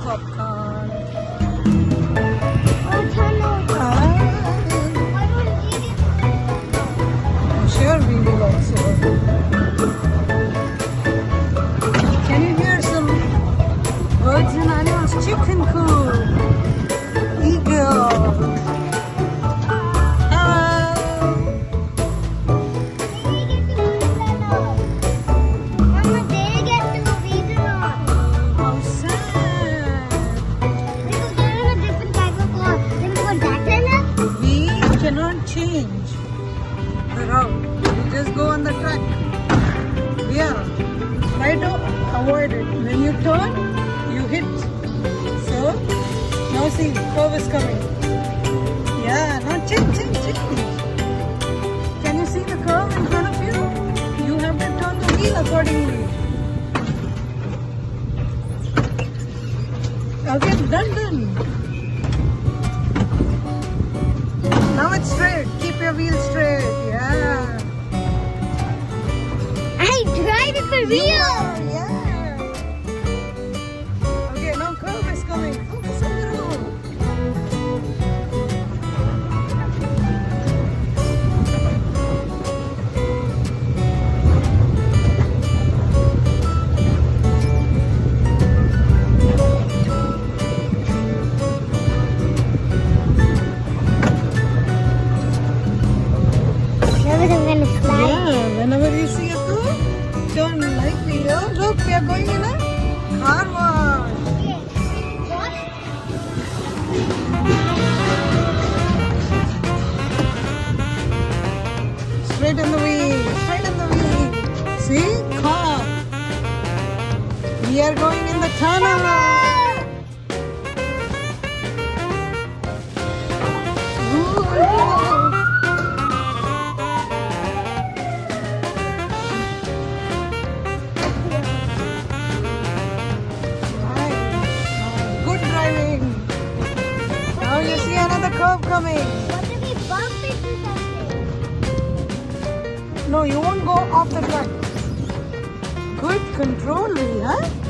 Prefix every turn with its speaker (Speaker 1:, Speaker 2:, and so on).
Speaker 1: popcorn.
Speaker 2: Oh, tunnel. I will eat it.
Speaker 1: I'm sure we will also. Can you hear some birds and animals? Chicken coop, eagle. Change the route. You just go on the track. Yeah. Try to avoid it. When you turn, you hit. So, now see, curve is coming. Yeah, now change. Can you see the curve in front of you? You have to turn the wheel accordingly. Okay, done. Now it's straight. Keep your wheel straight. Yeah.
Speaker 2: I drive it for real.
Speaker 1: Yeah. Okay, now curve is coming. Focus on the road. Yeah, whenever you see a curve, turn lightly. Oh, look, we are going in a car wash. Straight in the wheel. See? Car. We are going in the tunnel. Now you see another curve coming.
Speaker 2: What if we bump into something?
Speaker 1: No, you won't go off the track. Good control, Viha.